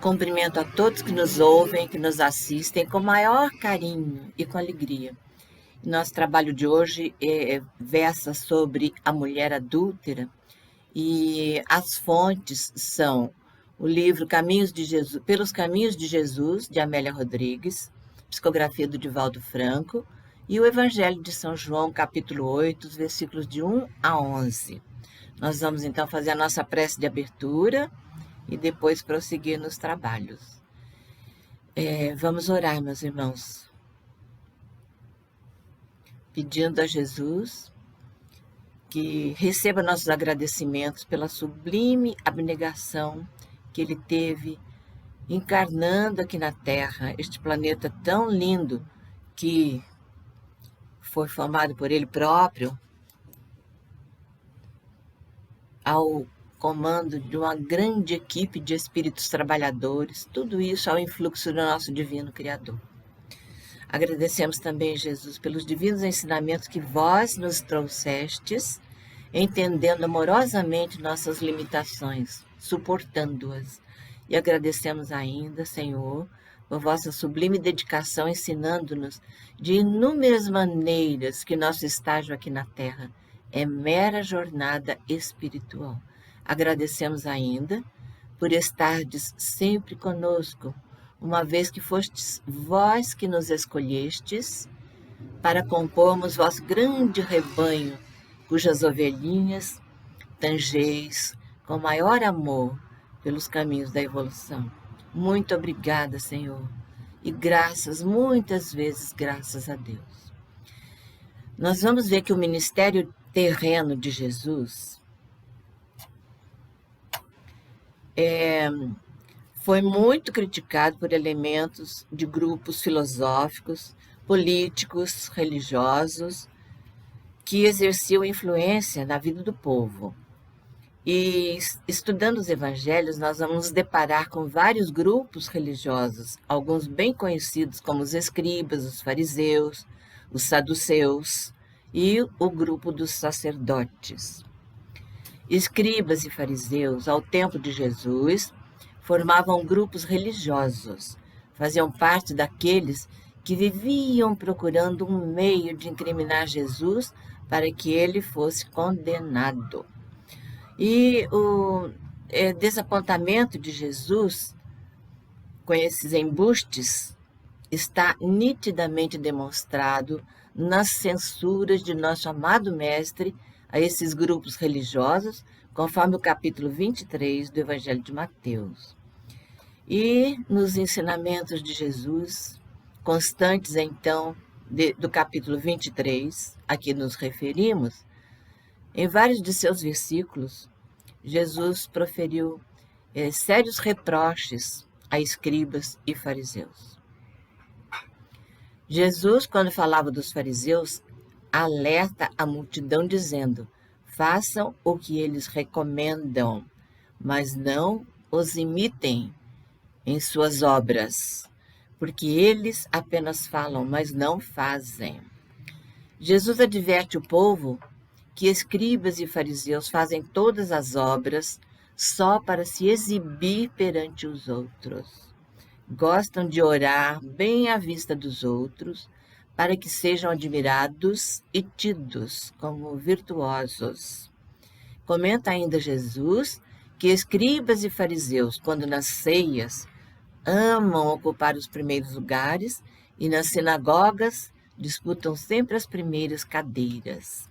Cumprimento a todos que nos ouvem, que nos assistem com maior carinho e com alegria. Nosso trabalho de hoje versa sobre a mulher adúltera e as fontes são o livro Caminhos de Jesus, Pelos Caminhos de Jesus, de Amélia Rodrigues, psicografia do Divaldo Franco, e o Evangelho de São João, capítulo 8, os versículos de 1 a 11. Nós vamos então fazer a nossa prece de abertura e depois prosseguir nos trabalhos. Vamos orar, meus irmãos, pedindo a Jesus que receba nossos agradecimentos pela sublime abnegação que ele teve encarnando aqui na Terra, este planeta tão lindo que foi formado por ele próprio, ao comando de uma grande equipe de espíritos trabalhadores, tudo isso ao influxo do nosso divino Criador. Agradecemos também, Jesus, pelos divinos ensinamentos que vós nos trouxestes, entendendo amorosamente nossas limitações, suportando-as. E agradecemos ainda, Senhor, por vossa sublime dedicação, ensinando-nos de inúmeras maneiras que nosso estágio aqui na Terra é mera jornada espiritual. Agradecemos ainda por estardes sempre conosco, uma vez que fostes vós que nos escolhestes para compormos vosso grande rebanho, cujas ovelhinhas tangeis com maior amor pelos caminhos da evolução. Muito obrigada, Senhor, e graças, muitas vezes, graças a Deus. Nós vamos ver que o ministério terreno de Jesus foi muito criticado por elementos de grupos filosóficos, políticos, religiosos, que exerciam influência na vida do povo. E estudando os evangelhos, nós vamos nos deparar com vários grupos religiosos, alguns bem conhecidos como os escribas, os fariseus, os saduceus e o grupo dos sacerdotes. Escribas e fariseus, ao tempo de Jesus, formavam grupos religiosos, faziam parte daqueles que viviam procurando um meio de incriminar Jesus para que ele fosse condenado. E o desapontamento de Jesus com esses embustes está nitidamente demonstrado nas censuras de nosso amado Mestre a esses grupos religiosos, conforme o capítulo 23 do Evangelho de Mateus. E nos ensinamentos de Jesus, constantes então do capítulo 23, a que nos referimos, em vários de seus versículos, Jesus proferiu sérios reproches a escribas e fariseus. Jesus, quando falava dos fariseus, alerta a multidão dizendo: façam o que eles recomendam, mas não os imitem em suas obras, porque eles apenas falam, mas não fazem. Jesus adverte o povo que escribas e fariseus fazem todas as obras só para se exibir perante os outros. Gostam de orar bem à vista dos outros, para que sejam admirados e tidos como virtuosos. Comenta ainda Jesus que escribas e fariseus, quando nas ceias, amam ocupar os primeiros lugares e nas sinagogas disputam sempre as primeiras cadeiras.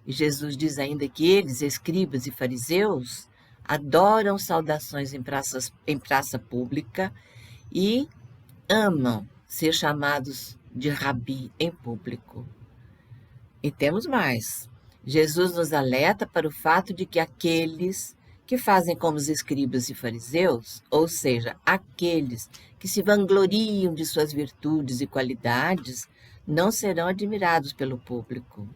E Jesus diz ainda que eles, escribas e fariseus, adoram saudações em praça pública e amam ser chamados de rabi em público. E temos mais. Jesus nos alerta para o fato de que aqueles que fazem como os escribas e fariseus, ou seja, aqueles que se vangloriam de suas virtudes e qualidades, não serão admirados pelo público.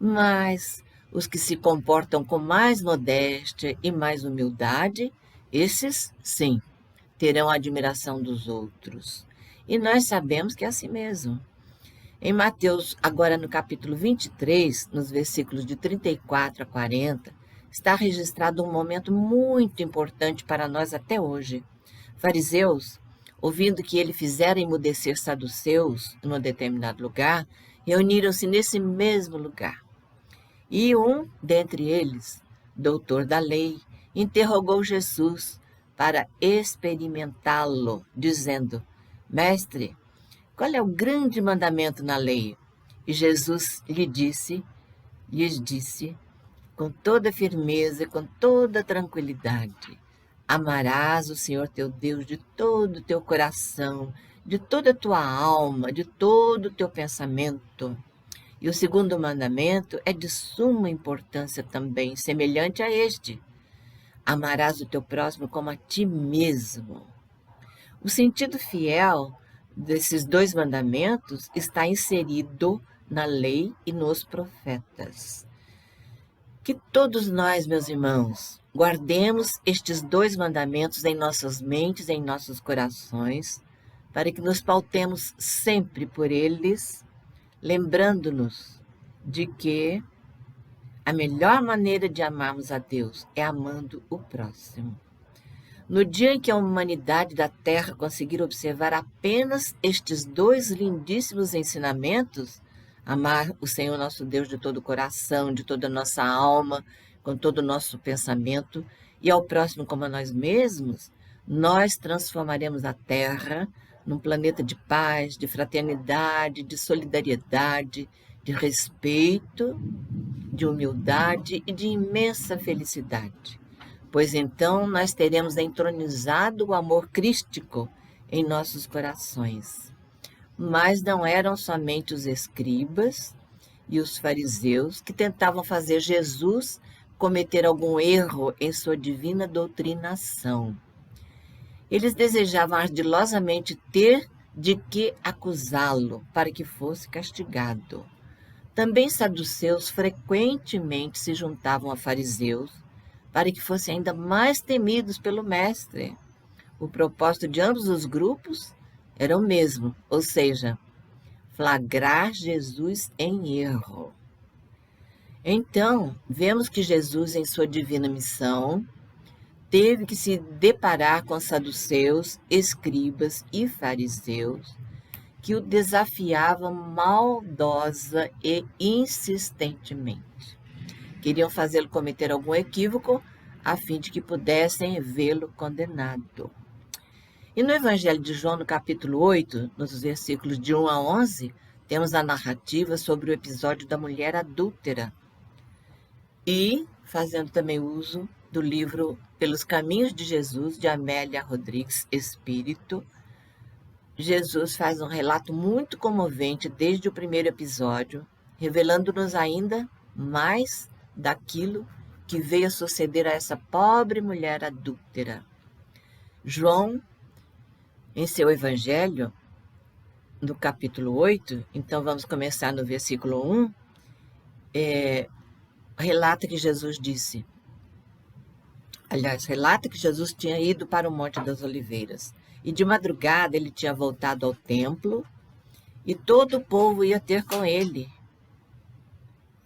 Mas os que se comportam com mais modéstia e mais humildade, esses, sim, terão a admiração dos outros. E nós sabemos que é assim mesmo. Em Mateus, agora no capítulo 23, nos versículos de 34 a 40, está registrado um momento muito importante para nós até hoje. Fariseus, ouvindo que ele fizera emudecer saduceus num determinado lugar, reuniram-se nesse mesmo lugar. E um dentre eles, doutor da lei, interrogou Jesus para experimentá-lo, dizendo: Mestre, qual é o grande mandamento na lei? E Jesus lhes disse, com toda firmeza e com toda tranquilidade: Amarás o Senhor teu Deus de todo o teu coração, de toda a tua alma, de todo o teu pensamento. E o segundo mandamento é de suma importância também, semelhante a este: amarás o teu próximo como a ti mesmo. O sentido fiel desses dois mandamentos está inserido na lei e nos profetas. Que todos nós, meus irmãos, guardemos estes dois mandamentos em nossas mentes, em nossos corações, para que nos pautemos sempre por eles, lembrando-nos de que a melhor maneira de amarmos a Deus é amando o próximo. No dia em que a humanidade da Terra conseguir observar apenas estes dois lindíssimos ensinamentos, amar o Senhor nosso Deus de todo o coração, de toda a nossa alma, com todo o nosso pensamento, e ao próximo como a nós mesmos, nós transformaremos a Terra num planeta de paz, de fraternidade, de solidariedade, de respeito, de humildade e de imensa felicidade. Pois então nós teremos entronizado o amor crístico em nossos corações. Mas não eram somente os escribas e os fariseus que tentavam fazer Jesus cometer algum erro em sua divina doutrinação. Eles desejavam ardilosamente ter de que acusá-lo para que fosse castigado. Também saduceus frequentemente se juntavam a fariseus para que fossem ainda mais temidos pelo mestre. O propósito de ambos os grupos era o mesmo, ou seja, flagrar Jesus em erro. Então, vemos que Jesus, em sua divina missão, teve que se deparar com saduceus, escribas e fariseus, que o desafiavam maldosa e insistentemente. Queriam fazê-lo cometer algum equívoco, a fim de que pudessem vê-lo condenado. E no Evangelho de João, no capítulo 8, nos versículos de 1 a 11, temos a narrativa sobre o episódio da mulher adúltera. E, fazendo também uso do livro Pelos Caminhos de Jesus, de Amélia Rodrigues Espírito, Jesus faz um relato muito comovente desde o primeiro episódio, revelando-nos ainda mais daquilo que veio a suceder a essa pobre mulher adúltera. João, em seu evangelho, no capítulo 8, então vamos começar no versículo 1, relata que Jesus tinha ido para o Monte das Oliveiras, e de madrugada ele tinha voltado ao templo, e todo o povo ia ter com ele,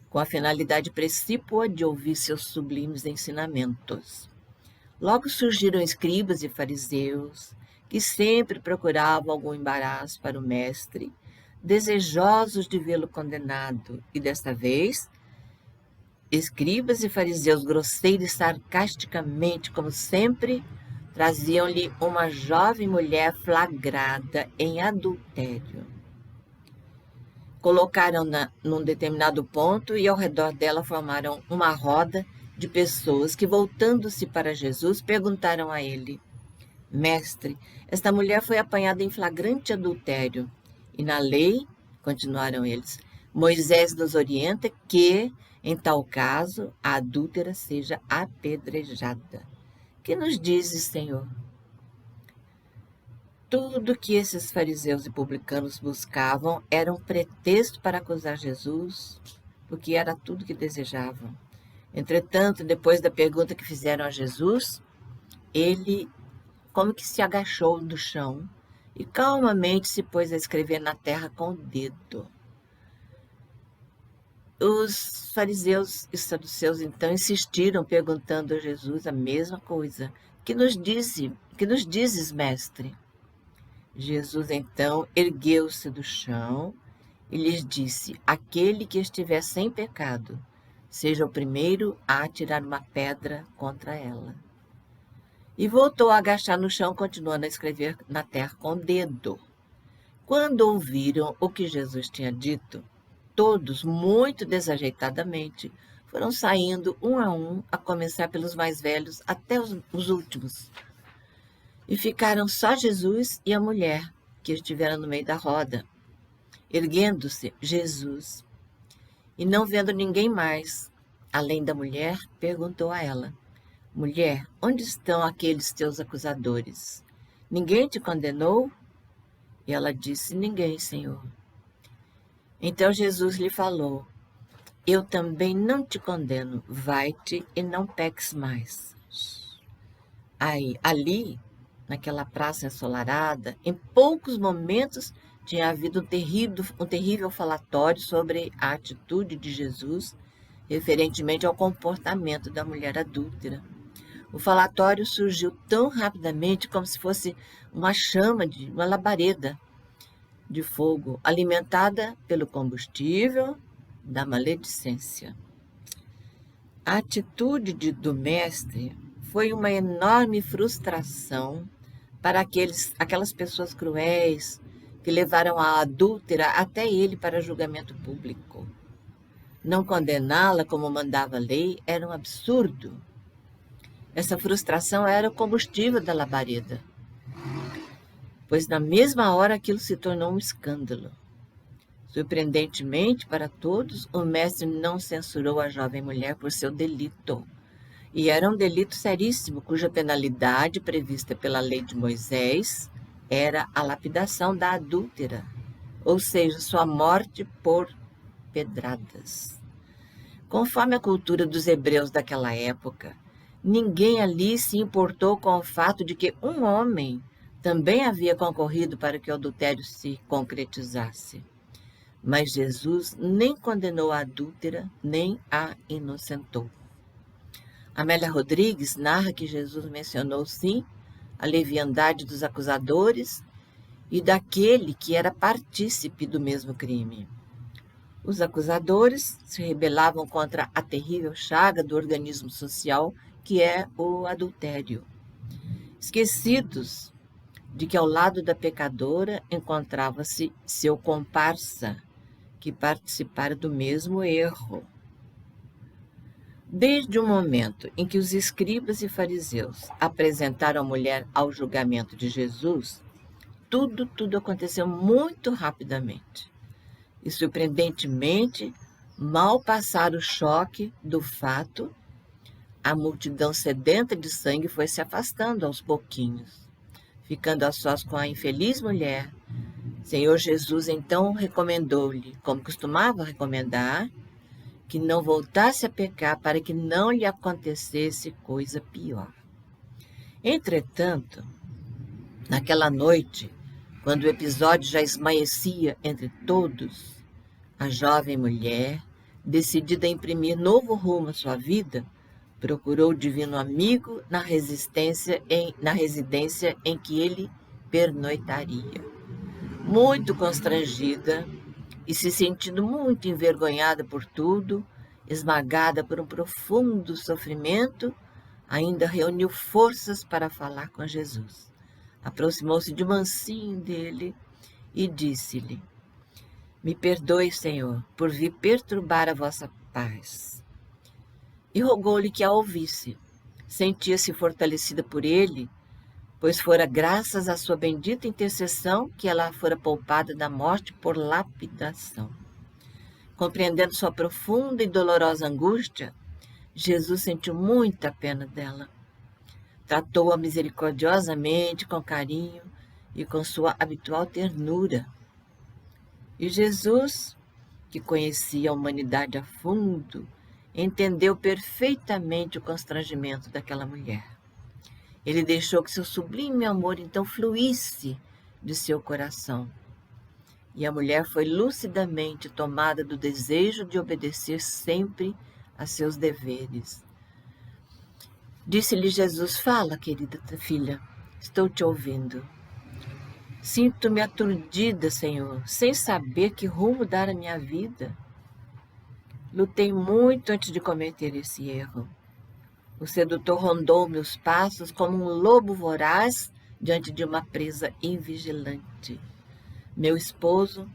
com a finalidade precípua de ouvir seus sublimes ensinamentos. Logo surgiram escribas e fariseus, que sempre procuravam algum embaraço para o mestre, desejosos de vê-lo condenado, e desta vez, escribas e fariseus grosseiros e sarcasticamente, como sempre, traziam-lhe uma jovem mulher flagrada em adultério. Colocaram-na num determinado ponto e ao redor dela formaram uma roda de pessoas que, voltando-se para Jesus, perguntaram a ele: Mestre, esta mulher foi apanhada em flagrante adultério. E na lei, continuaram eles, Moisés nos orienta que, em tal caso, a adúltera seja apedrejada. Que nos dizes, Senhor? Tudo que esses fariseus e publicanos buscavam era um pretexto para acusar Jesus, porque era tudo que desejavam. Entretanto, depois da pergunta que fizeram a Jesus, ele como que se agachou do chão e calmamente se pôs a escrever na terra com o dedo. Os fariseus e saduceus então insistiram, perguntando a Jesus a mesma coisa. Que nos dizes, mestre? Jesus então ergueu-se do chão e lhes disse: aquele que estiver sem pecado, seja o primeiro a atirar uma pedra contra ela. E voltou a agachar no chão, continuando a escrever na terra com o dedo. Quando ouviram o que Jesus tinha dito, todos, muito desajeitadamente, foram saindo um, a começar pelos mais velhos até os últimos. E ficaram só Jesus e a mulher, que estiveram no meio da roda. Erguendo-se, Jesus, e não vendo ninguém mais, além da mulher, perguntou a ela: mulher, onde estão aqueles teus acusadores? Ninguém te condenou? E ela disse: ninguém, Senhor. Então Jesus lhe falou: eu também não te condeno, vai-te e não peques mais. Aí, ali, naquela praça ensolarada, em poucos momentos tinha havido um terrível falatório sobre a atitude de Jesus referentemente ao comportamento da mulher adúltera. O falatório surgiu tão rapidamente como se fosse uma chama de uma labareda de fogo alimentada pelo combustível da maledicência. A atitude do mestre foi uma enorme frustração para aquelas pessoas cruéis que levaram a adúltera até ele para julgamento público. Não condená-la como mandava a lei era um absurdo. Essa frustração era o combustível da labareda, pois na mesma hora aquilo se tornou um escândalo. Surpreendentemente para todos, o mestre não censurou a jovem mulher por seu delito. E era um delito seríssimo, cuja penalidade prevista pela lei de Moisés era a lapidação da adúltera, ou seja, sua morte por pedradas. Conforme a cultura dos hebreus daquela época, ninguém ali se importou com o fato de que um homem também havia concorrido para que o adultério se concretizasse. Mas Jesus nem condenou a adúltera, nem a inocentou. Amélia Rodrigues narra que Jesus mencionou, sim, a leviandade dos acusadores e daquele que era partícipe do mesmo crime. Os acusadores se rebelavam contra a terrível chaga do organismo social que é o adultério, esquecidos de que ao lado da pecadora encontrava-se seu comparsa, que participara do mesmo erro. Desde o momento em que os escribas e fariseus apresentaram a mulher ao julgamento de Jesus, tudo aconteceu muito rapidamente. E, surpreendentemente, mal passara o choque do fato, a multidão sedenta de sangue foi se afastando aos pouquinhos. Ficando a sós com a infeliz mulher, Senhor Jesus então recomendou-lhe, como costumava recomendar, que não voltasse a pecar para que não lhe acontecesse coisa pior. Entretanto, naquela noite, quando o episódio já esmaecia entre todos, a jovem mulher, decidida a imprimir novo rumo à sua vida, procurou o divino amigo na residência em que ele pernoitaria. Muito constrangida e se sentindo muito envergonhada por tudo, esmagada por um profundo sofrimento, ainda reuniu forças para falar com Jesus. Aproximou-se de mansinho dele e disse-lhe: me perdoe, Senhor, por vir perturbar a vossa paz. E rogou-lhe que a ouvisse. Sentia-se fortalecida por ele, pois fora graças à sua bendita intercessão que ela fora poupada da morte por lapidação. Compreendendo sua profunda e dolorosa angústia, Jesus sentiu muita pena dela. Tratou-a misericordiosamente, com carinho e com sua habitual ternura. E Jesus, que conhecia a humanidade a fundo, entendeu perfeitamente o constrangimento daquela mulher. Ele deixou que seu sublime amor então fluísse de seu coração. E a mulher foi lucidamente tomada do desejo de obedecer sempre a seus deveres. Disse-lhe Jesus: fala, querida filha, estou te ouvindo. Sinto-me aturdida, Senhor, sem saber que rumo dar à minha vida. Lutei muito antes de cometer esse erro. O sedutor rondou meus passos como um lobo voraz diante de uma presa invigilante. Meu esposo,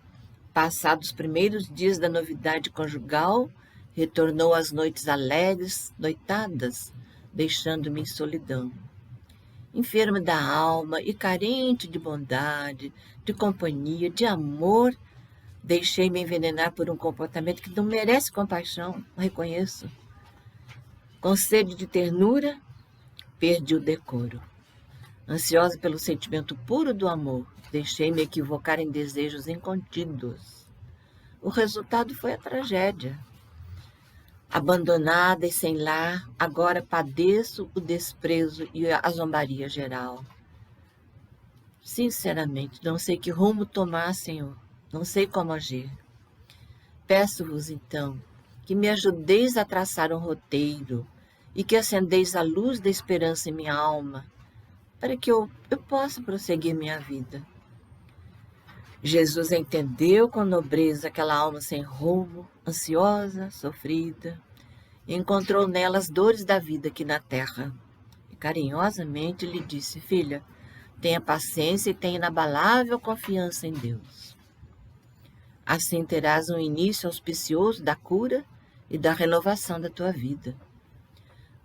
passados os primeiros dias da novidade conjugal, retornou às noites alegres, noitadas, deixando-me em solidão. Enferma da alma e carente de bondade, de companhia, de amor, deixei-me envenenar por um comportamento que não merece compaixão, reconheço. Com sede de ternura, perdi o decoro. Ansiosa pelo sentimento puro do amor, deixei-me equivocar em desejos incontidos. O resultado foi a tragédia. Abandonada e sem lar, agora padeço o desprezo e a zombaria geral. Sinceramente, não sei que rumo tomar, Senhor. Não sei como agir. Peço-vos, então, que me ajudeis a traçar um roteiro e que acendeis a luz da esperança em minha alma, para que eu possa prosseguir minha vida. Jesus entendeu com nobreza aquela alma sem rumo, ansiosa, sofrida, e encontrou nela as dores da vida aqui na terra. E carinhosamente lhe disse: filha, tenha paciência e tenha inabalável confiança em Deus. Assim terás um início auspicioso da cura e da renovação da tua vida.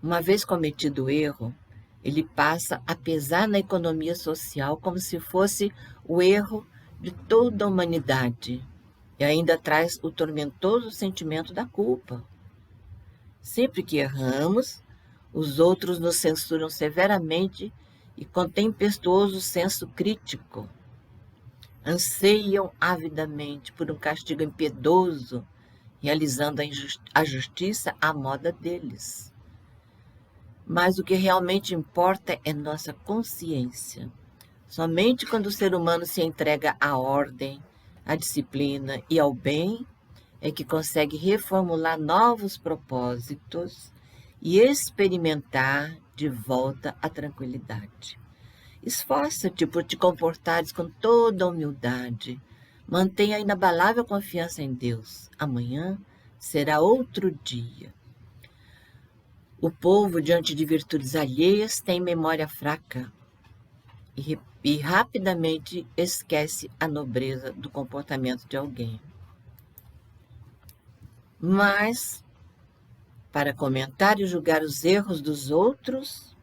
Uma vez cometido o erro, ele passa a pesar na economia social como se fosse o erro de toda a humanidade e ainda traz o tormentoso sentimento da culpa. Sempre que erramos, os outros nos censuram severamente e com tempestuoso senso crítico. Anseiam avidamente por um castigo impiedoso, realizando a justiça à moda deles. Mas o que realmente importa é nossa consciência. Somente quando o ser humano se entrega à ordem, à disciplina e ao bem, é que consegue reformular novos propósitos e experimentar de volta a tranquilidade. Esforça-te por te comportares com toda a humildade. Mantenha a inabalável confiança em Deus. Amanhã será outro dia. O povo, diante de virtudes alheias, tem memória fraca e rapidamente esquece a nobreza do comportamento de alguém. Mas, para comentar e julgar os erros dos outros,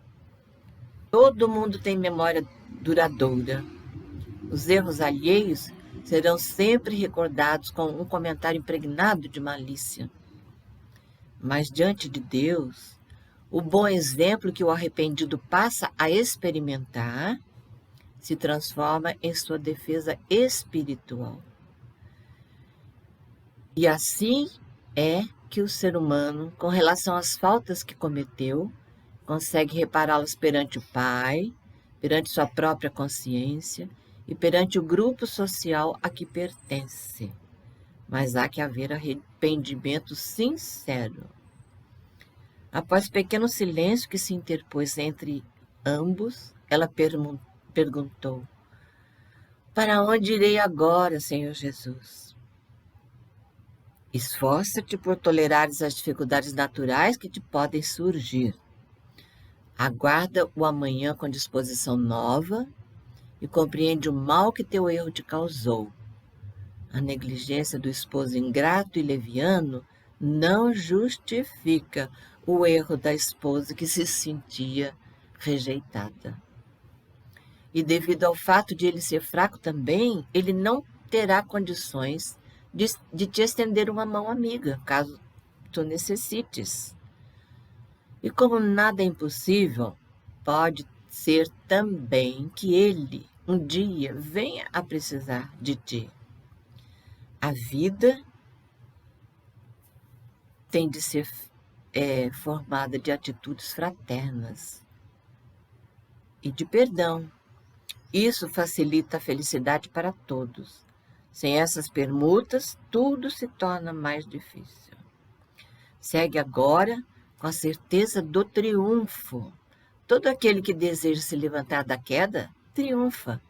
todo mundo tem memória duradoura. Os erros alheios serão sempre recordados com um comentário impregnado de malícia. Mas diante de Deus, o bom exemplo que o arrependido passa a experimentar se transforma em sua defesa espiritual. E assim é que o ser humano, com relação às faltas que cometeu, consegue repará-las perante o Pai, perante sua própria consciência e perante o grupo social a que pertence. Mas há que haver arrependimento sincero. Após pequeno silêncio que se interpôs entre ambos, ela perguntou: para onde irei agora, Senhor Jesus? Esforça-te por tolerares as dificuldades naturais que te podem surgir. Aguarda o amanhã com disposição nova e compreende o mal que teu erro te causou. A negligência do esposo ingrato e leviano não justifica o erro da esposa que se sentia rejeitada. E devido ao fato de ele ser fraco também, ele não terá condições de te estender uma mão amiga, caso tu necessites. E como nada é impossível, pode ser também que ele, um dia, venha a precisar de ti. A vida tem de ser formada de atitudes fraternas e de perdão. Isso facilita a felicidade para todos. Sem essas permutas, tudo se torna mais difícil. Segue agora com a certeza do triunfo. Todo aquele que deseja se levantar da queda, triunfa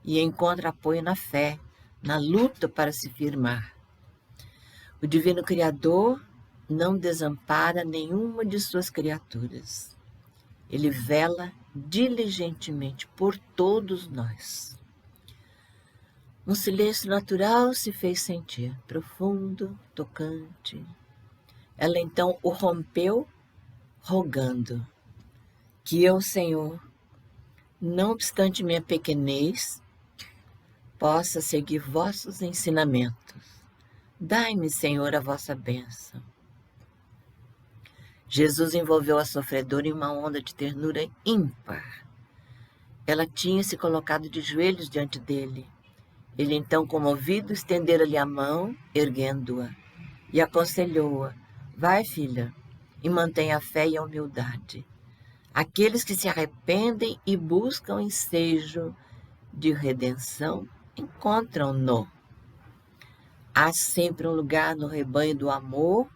e encontra apoio na fé, na luta para se firmar. O Divino Criador não desampara nenhuma de suas criaturas. Ele vela diligentemente por todos nós. Um silêncio natural se fez sentir, profundo, tocante. Ela então o rompeu, rogando que eu, Senhor, não obstante minha pequenez, possa seguir vossos ensinamentos. Dai-me, Senhor, a vossa bênção. Jesus envolveu a sofredora em uma onda de ternura ímpar. Ela tinha se colocado de joelhos diante dele. Ele então, comovido, estendera-lhe a mão, erguendo-a, e aconselhou-a: vai, filha, e mantenha a fé e a humildade. Aqueles que se arrependem e buscam ensejo de redenção, encontram-no. Há sempre um lugar no rebanho do amor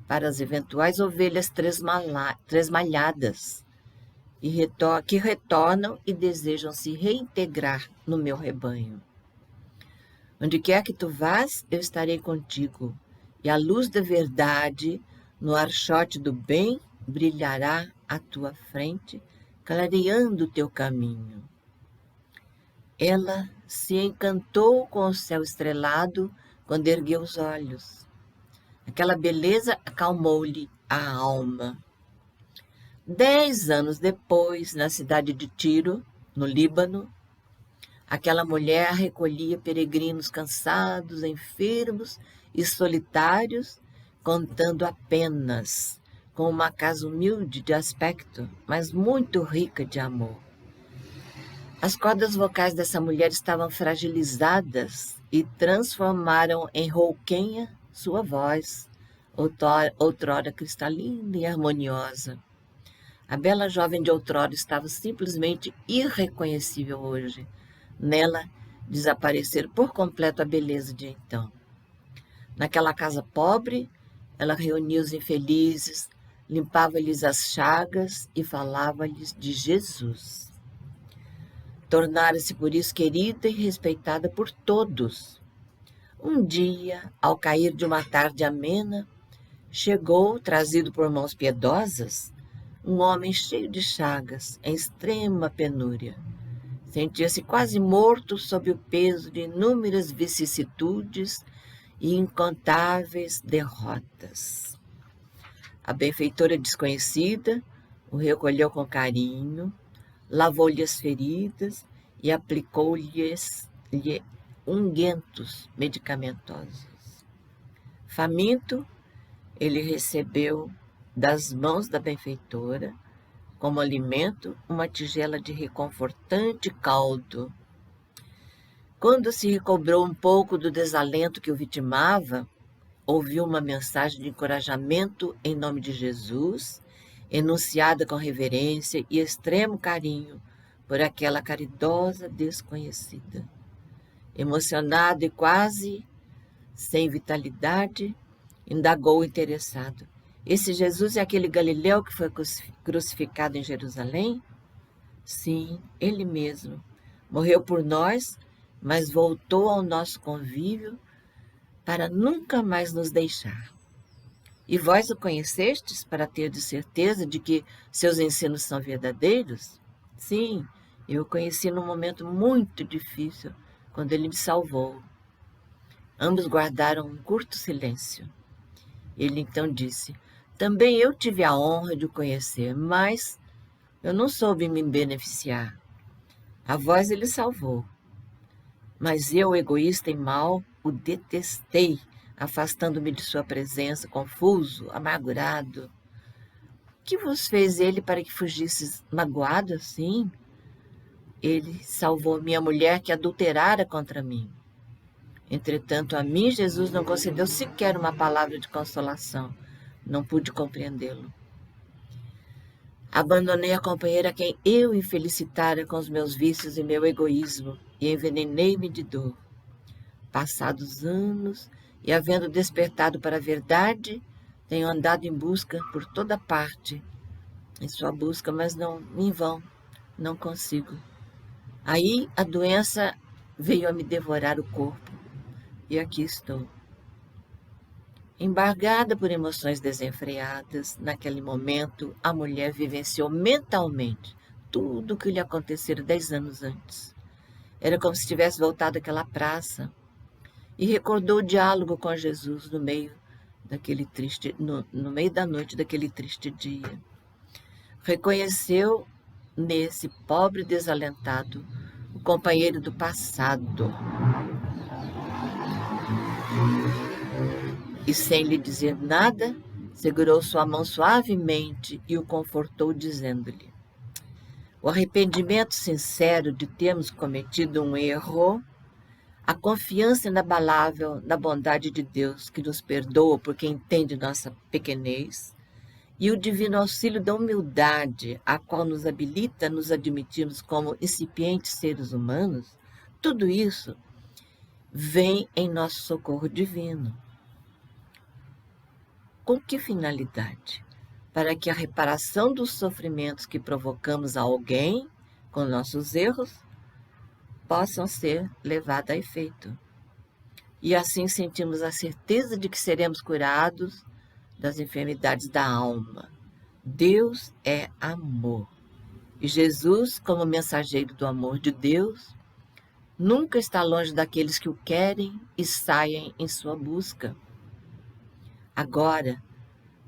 para as eventuais ovelhas tresmalhadas que retornam e desejam se reintegrar no meu rebanho. Onde quer que tu vás, eu estarei contigo, e a luz da verdade, no archote do bem, brilhará à tua frente, clareando o teu caminho. Ela se encantou com o céu estrelado quando ergueu os olhos. Aquela beleza acalmou-lhe a alma. 10 anos depois, na cidade de Tiro, no Líbano, aquela mulher recolhia peregrinos cansados, enfermos e solitários, contando apenas com uma casa humilde de aspecto, mas muito rica de amor. As cordas vocais dessa mulher estavam fragilizadas e transformaram em rouquenha sua voz, outrora cristalina e harmoniosa. A bela jovem de outrora estava simplesmente irreconhecível hoje. Nela, desaparecer por completo a beleza de então. Naquela casa pobre, ela reunia os infelizes, limpava-lhes as chagas e falava-lhes de Jesus. Tornara-se por isso querida e respeitada por todos. Um dia, ao cair de uma tarde amena, chegou, trazido por mãos piedosas, um homem cheio de chagas, em extrema penúria. Sentia-se quase morto sob o peso de inúmeras vicissitudes e incontáveis derrotas. A benfeitora desconhecida o recolheu com carinho, lavou-lhe as feridas e aplicou-lhe ungüentos medicamentosos. Faminto, ele recebeu das mãos da benfeitora, como alimento, uma tigela de reconfortante caldo. Quando se recobrou um pouco do desalento que o vitimava, ouviu uma mensagem de encorajamento em nome de Jesus, enunciada com reverência e extremo carinho por aquela caridosa desconhecida. Emocionado e quase sem vitalidade, indagou o interessado: esse Jesus é aquele Galileu que foi crucificado em Jerusalém? Sim, ele mesmo. Morreu por nós, mas voltou ao nosso convívio para nunca mais nos deixar. E vós o conhecestes para ter de certeza de que seus ensinos são verdadeiros? Sim, eu o conheci num momento muito difícil, quando ele me salvou. Ambos guardaram um curto silêncio. Ele então disse: também eu tive a honra de o conhecer, mas eu não soube me beneficiar. A vós ele salvou. Mas eu, egoísta e mau, o detestei, afastando-me de sua presença, confuso, amargurado. Que vos fez ele para que fugisses magoado assim? Ele salvou minha mulher que adulterara contra mim. Entretanto, a mim Jesus não concedeu sequer uma palavra de consolação. Não pude compreendê-lo. Abandonei a companheira a quem eu infelicitara com os meus vícios e meu egoísmo e envenenei-me de dor. Passados anos, e havendo despertado para a verdade, tenho andado em busca por toda parte, em sua busca, mas não em vão, não consigo. Aí a doença veio a me devorar o corpo, e aqui estou. Embargada por emoções desenfreadas, naquele momento a mulher vivenciou mentalmente tudo o que lhe acontecera 10 anos antes. Era como se tivesse voltado àquela praça e recordou o diálogo com Jesus no meio no meio da noite daquele triste dia. Reconheceu nesse pobre desalentado o companheiro do passado e, sem lhe dizer nada, segurou sua mão suavemente e o confortou, dizendo-lhe: o arrependimento sincero de termos cometido um erro, a confiança inabalável na bondade de Deus, que nos perdoa porque entende nossa pequenez, e o divino auxílio da humildade, a qual nos habilita a nos admitirmos como incipientes seres humanos, tudo isso vem em nosso socorro divino. Com que finalidade? Para que a reparação dos sofrimentos que provocamos a alguém com nossos erros possam ser levados a efeito. E assim sentimos a certeza de que seremos curados das enfermidades da alma. Deus é amor. E Jesus, como mensageiro do amor de Deus, nunca está longe daqueles que o querem e saem em sua busca. Agora,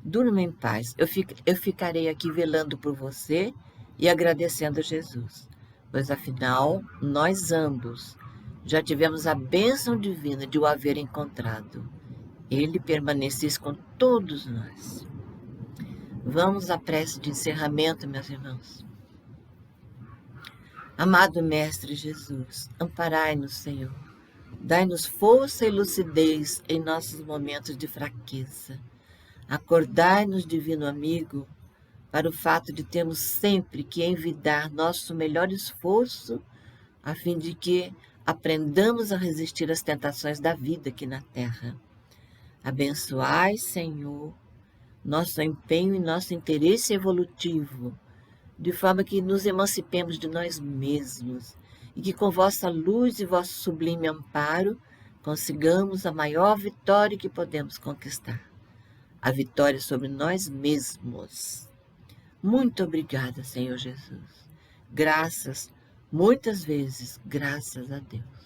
durma em paz. Eu ficarei aqui velando por você e agradecendo a Jesus, pois afinal, nós ambos já tivemos a bênção divina de o haver encontrado. Ele permanecesse com todos nós. Vamos à prece de encerramento, meus irmãos. Amado Mestre Jesus, amparai-nos, Senhor. Dai-nos força e lucidez em nossos momentos de fraqueza. Acordai-nos, divino amigo, para o fato de termos sempre que envidar nosso melhor esforço, a fim de que aprendamos a resistir às tentações da vida aqui na terra. Abençoai, Senhor, nosso empenho e nosso interesse evolutivo, de forma que nos emancipemos de nós mesmos e que com vossa luz e vosso sublime amparo consigamos a maior vitória que podemos conquistar, a vitória sobre nós mesmos. Muito obrigada, Senhor Jesus. Graças, muitas vezes, graças a Deus.